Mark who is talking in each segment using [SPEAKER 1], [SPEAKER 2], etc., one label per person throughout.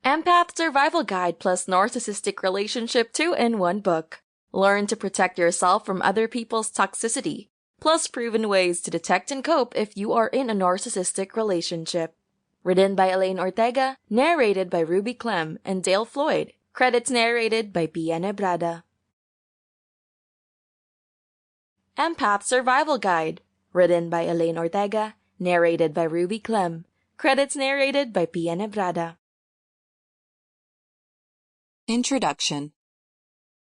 [SPEAKER 1] Empath Survival Guide plus Narcissistic Relationship 2 in one book. Learn to protect yourself from other people's toxicity, plus proven ways to detect and cope if you are in a narcissistic relationship. Written by Elaine Ortega, narrated by Clem and Dale Floyd. Credits narrated by Nebrada. Empath Survival Guide. Written by Elaine Ortega, narrated by Clem. Credits narrated by Nebrada.
[SPEAKER 2] Introduction.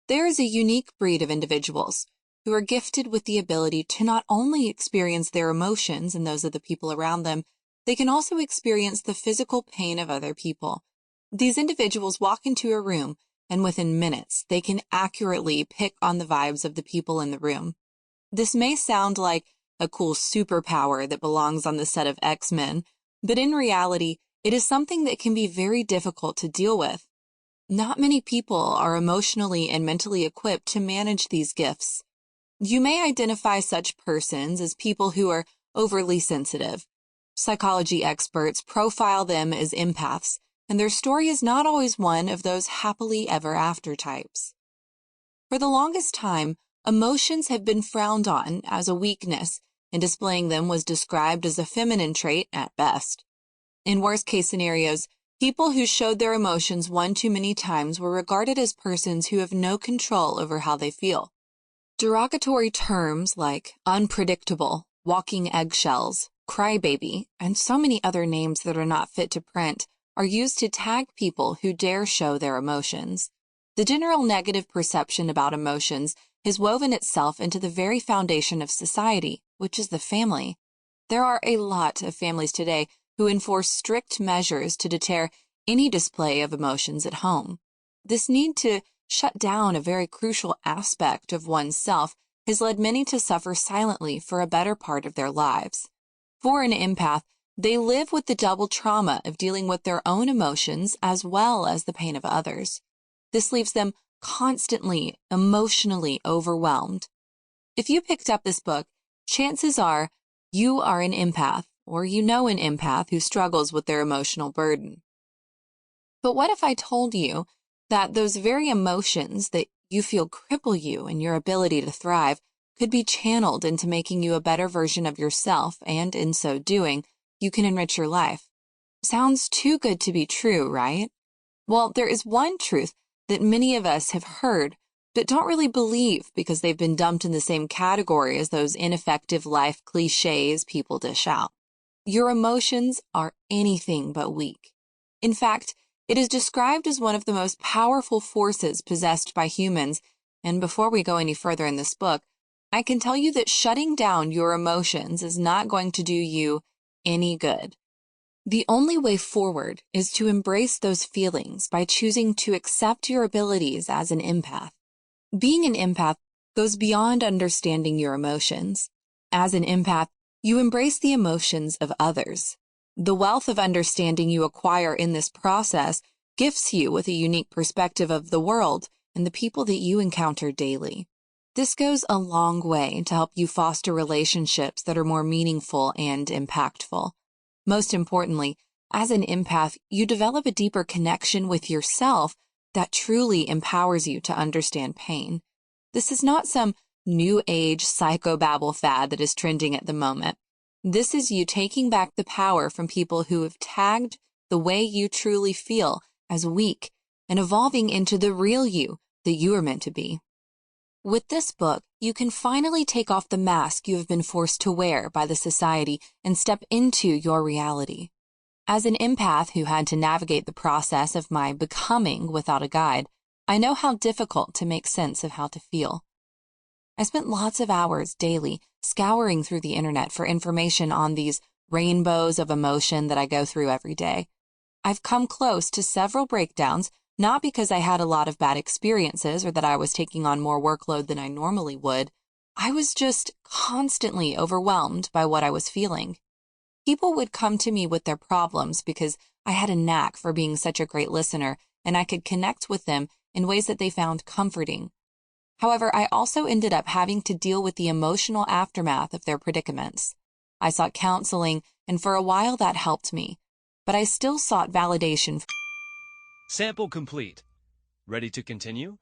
[SPEAKER 2] There is a unique breed of individuals who are gifted with the ability to not only experience their emotions and those of the people around them, they can also experience the physical pain of other people. These individuals walk into a room, and within minutes, they can accurately pick on the vibes of the people in the room. This may sound like a cool superpower that belongs on the set of X-Men, but in reality, it is something that can be very difficult to deal with. Not many people are emotionally and mentally equipped to manage these gifts. You may identify such persons as people who are overly sensitive. Psychology experts profile them as empaths, and their story is not always one of those happily ever after types. For the longest time, emotions have been frowned on as a weakness, and displaying them was described as a feminine trait at best. In worst-case scenarios, people who showed their emotions one too many times were regarded as persons who have no control over how they feel. Derogatory terms like unpredictable, walking eggshells, crybaby, and so many other names that are not fit to print are used to tag people who dare show their emotions. The general negative perception about emotions has woven itself into the very foundation of society, which is the family. There are a lot of families today who enforce strict measures to deter any display of emotions at home. This need to shut down a very crucial aspect of oneself has led many to suffer silently for a better part of their lives. For an empath, they live with the double trauma of dealing with their own emotions as well as the pain of others. This leaves them constantly emotionally overwhelmed. If you picked up this book, chances are you are an empath, or you know an empath who struggles with their emotional burden. But what if I told you that those very emotions that you feel cripple you and your ability to thrive could be channeled into making you a better version of yourself, and in so doing, you can enrich your life? Sounds too good to be true, right? Well, there is one truth that many of us have heard but don't really believe because they've been dumped in the same category as those ineffective life cliches people dish out. Your emotions are anything but weak. In fact, it is described as one of the most powerful forces possessed by humans, and before we go any further in this book, I can tell you that shutting down your emotions is not going to do you any good. The only way forward is to embrace those feelings by choosing to accept your abilities as an empath. Being an empath goes beyond understanding your emotions. As an empath, you embrace the emotions of others. The wealth of understanding you acquire in this process gifts you with a unique perspective of the world and the people that you encounter daily. This goes a long way to help you foster relationships that are more meaningful and impactful. Most importantly, as an empath, you develop a deeper connection with yourself that truly empowers you to understand pain. This is not some new age psychobabble fad that is trending at the moment. This is you taking back the power from people who have tagged the way you truly feel as weak and evolving into the real you that you are meant to be. With this book, you can finally take off the mask you have been forced to wear by the society and step into your reality. As an empath who had to navigate the process of my becoming without a guide, I know how difficult to make sense of how to feel. I spent lots of hours daily scouring through the internet for information on these rainbows of emotion that I go through every day. I've come close to several breakdowns, not because I had a lot of bad experiences or that I was taking on more workload than I normally would. I was just constantly overwhelmed by what I was feeling. People would come to me with their problems because I had a knack for being such a great listener, and I could connect with them in ways that they found comforting. However, I also ended up having to deal with the emotional aftermath of their predicaments. I sought counseling, and for a while that helped me, but I still sought validation.
[SPEAKER 3] Sample complete. Ready to continue?